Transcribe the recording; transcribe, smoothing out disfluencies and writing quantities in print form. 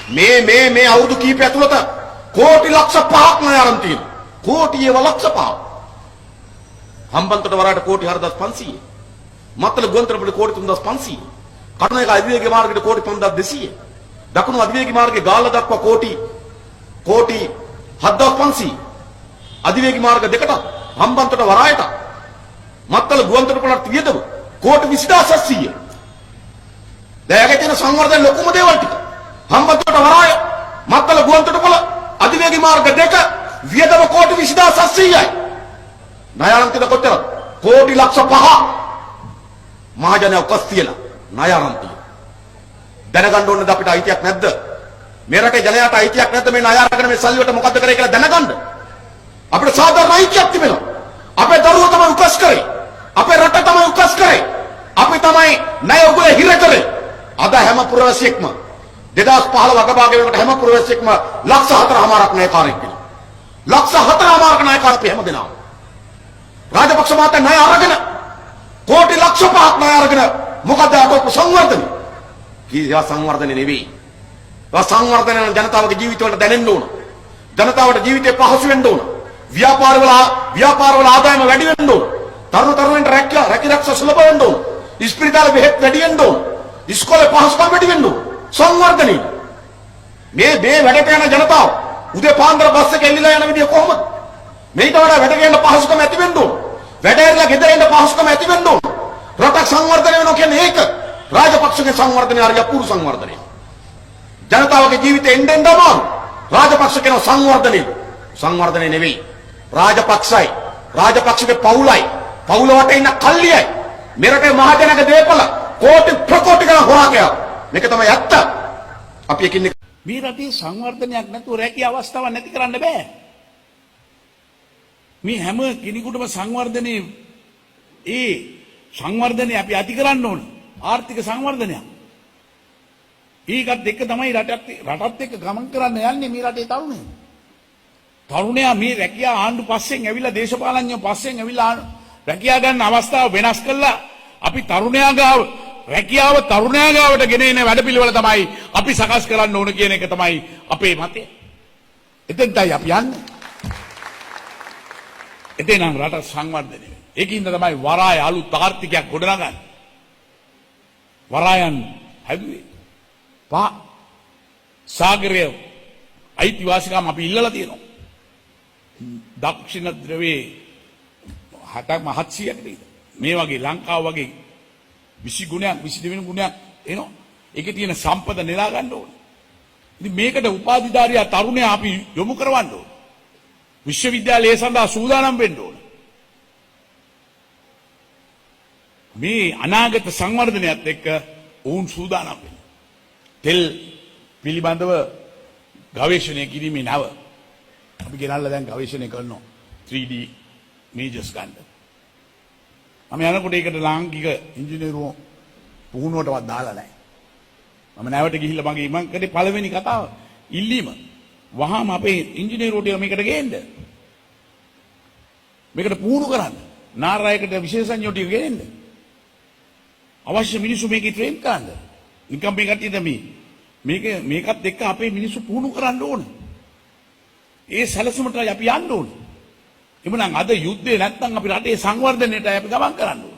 මේ අවුරුදු කීපය ඇතුළත කෝටි ලක්ෂ 5ක් ණය අරන් තියෙනවා. කෝටි ඒව ලක්ෂ 5ක්. හම්බන්තොට වරාට කෝටි 4500. මත්තල ගුවන්තොටුපළ කෝටි 3500. කටුනායක අධිවේගී මාර්ගයට කෝටි 5200. දකුණු අධිවේගී මාර්ගයේ ගාල්ල දක්වා කෝටි 7500. අධිවේගී මාර්ග දෙකට හම්බන්තොට වරායට මත්තල ගුවන්තොටුපළට වියදම කෝටි 20700. දැයගේ තියෙන සංවර්ධන ලොකුම දේවල් ටික. හම්බන්තොට වරාය මත්තල ගුවන්තොටුපළ අධිවේගී මාර්ග දෙක වියදම කෝටි 20700යි. ණය අරන් තියෙන කොච්චරද? කෝටි ලක්ෂ 5ක්. මහජනයා උකස් තියලා ණය අරන් තියෙනවා. දැනගන්න ඕනද අපිට අයිතියක් නැද්ද? මේ රටේ ජනයාට අයිතියක් නැද්ද මේ ණය අරගෙන මේ සල්ලි වලට මොකද්ද කරේ කියලා දැනගන්න? අපිට සාධාරණ අයිතියක් තිබෙනවා. අපේ දරුවෝ තමයි උකස් කරේ. අපේ රට තමයි උකස් කරේ. අපි තමයි ණය උගුල හිර කරේ. අද හැම පුරවැසියෙක්ම 2015 වගභාගය වෙනකොට හැම පුරවැසියෙක්ම ලක්ෂ 4මාරක් ණයකාරයෙක් වෙනවා. ලක්ෂ 4මාරක ණයකාරයෙක් හැම දෙනාම. රාජපක්ෂ මහතා ණය අරගෙන කෝටි ලක්ෂ 5ක් ණය අරගෙන මොකද අපේ සංවර්ධනය? කීවා සංවර්ධනය නෙවෙයි. වා සංවර්ධනය ජනතාවගේ ජීවිතවලට දැනෙන්න ඕන. ජනතාවට ජීවිතේ පහසු වෙන්න ඕන. ව්‍යාපාරවල ආදායම වැඩි වෙන්න ඕන. තරුණයින්ට රැකිරක්ෂා සුලභ වෙන්න ඕන. ඉස්පිරිතාල බෙහෙත් වැඩි වෙන්න ඕන. ඉස්කෝලේ පහසුකම් වැඩි වෙන්න ඕන. සංවර්ධනය. මේ වැඩට යන ජනතාව උදේ පාන්දර බස් එක එල්ලිලා යන විදිය කොහොමද? මේකට වඩා වැඩට යන පහසුකම් ඇති වෙන්න ඕන. වැඩ ඇරලා ගෙදර එන්න පහසුකම් ඇති වෙන්න ඕන. රටක් සංවර්ධනය වෙනවා කියන්නේ ඒක. රාජපක්ෂගේ සංවර්ධනය හරිය අපූර්ව සංවර්ධනය. ජනතාවගේ ජීවිතේ එන්න අමාරු. රාජපක්ෂ කියන සංවර්ධනය නෙවෙයි. රාජපක්ෂයි. රාජපක්ෂගේ පවුලයි. පවුල වටේ ඉන්න කල්ලියයි. මෙරටේ මහජනක දේපල කෝටි ප්‍රකෝටි ගණන් හොරාකයක්. මේක තමයි ඇත්ත. අපි එකින් මේ රටේ සංවර්ධනයක් නැතුව රැකිය අවස්ථාවක් නැති කරන්න බෑ. මේ හැම කෙනෙකුටම සංවර්ධනය අපි ඇති කරන්න ඕන. ආර්ථික සංවර්ධනයක්. ඒකත් එක්ක තමයි රටත් එක්ක ගමන් කරන්න යන්නේ මේ රටේ තරුණයෝ. තරුණයා මේ රැකියාව ආණ්ඩු පස්සෙන් ඇවිල්ලා දේශපාලඥයෝ පස්සෙන් ඇවිල්ලා රැකියාව ගන්න අවස්ථාව වෙනස් කළා. අපි තරුණයා ගාව රැකියාව තරුණයා ගාවට ගෙන එන වැඩපිළිවෙල තමයි අපි සකස් කරන්න ඕන කියන එක තමයි අපේ මතය. එතෙන්ටයි අපි යන්නේ. එතෙන්නම් රට සංවර්ධනය වෙනවා. ඒකින්ද තමයි වරාය අලුත් ආර්ථිකයක් ගොඩනගන්නේ. වරායන් හැදුවේ. සාගරයේ අයිතිවාසිකම් අපි ඉල්ලලා තියෙනවා. දක්ෂිණ ද්‍රවයේ 700ක් නේද? මේ වගේ ලංකාව වගේ 20 ගුණයක් 22 ගුණයක් එනවා. ඒකේ තියෙන සම්පත නෙලා ගන්න ඕනේ. ඉතින් මේකට උපාධිධාරියා තරුණයා අපි යොමු කරවන්න ඕනේ. විශ්වවිද්‍යාලයේ සඳහා සූදානම් වෙන්න ඕනේ. මේ අනාගත සංවර්ධනයත් එක්ක වුන් සූදානම් වෙන්න. තෙල් පිළිබඳව ගවේෂණය කිරීමේ නව අපි ගෙනල්ලා දැන් ගවේෂණය කරනවා 3D මේජර්ස් ගන්න. මම යනකොට ඒකට ලාංකික ඉංජිනේරුවෝ පුහුණුවටවත් දාලා නැහැ. මම නැවට ගිහිල්ලා මම කරේ පළවෙනි කතාව ඉල්ලීම. වහාම අපේ ඉංජිනේරුවෝ මේකට ගේන්න. මේකට පුහුණු කරන්න. නාරායකට විශේෂඥයෝ ටික ගේන්න. අවශ්‍ය මිනිස්සු මේකේ ට්‍රේන් කරන්න. නිකම් මේ කට්ටියට මේකත් එක්ක අපේ මිනිස්සු පුහුණු කරන්න ඕන. ඒ සැලසුමට අපි යන්න ඕන. එමුනම් අද යුද්ධේ නැත්නම් අපි රටේ සංවර්ධනයට අපි ගමන් කරන්න ඕන.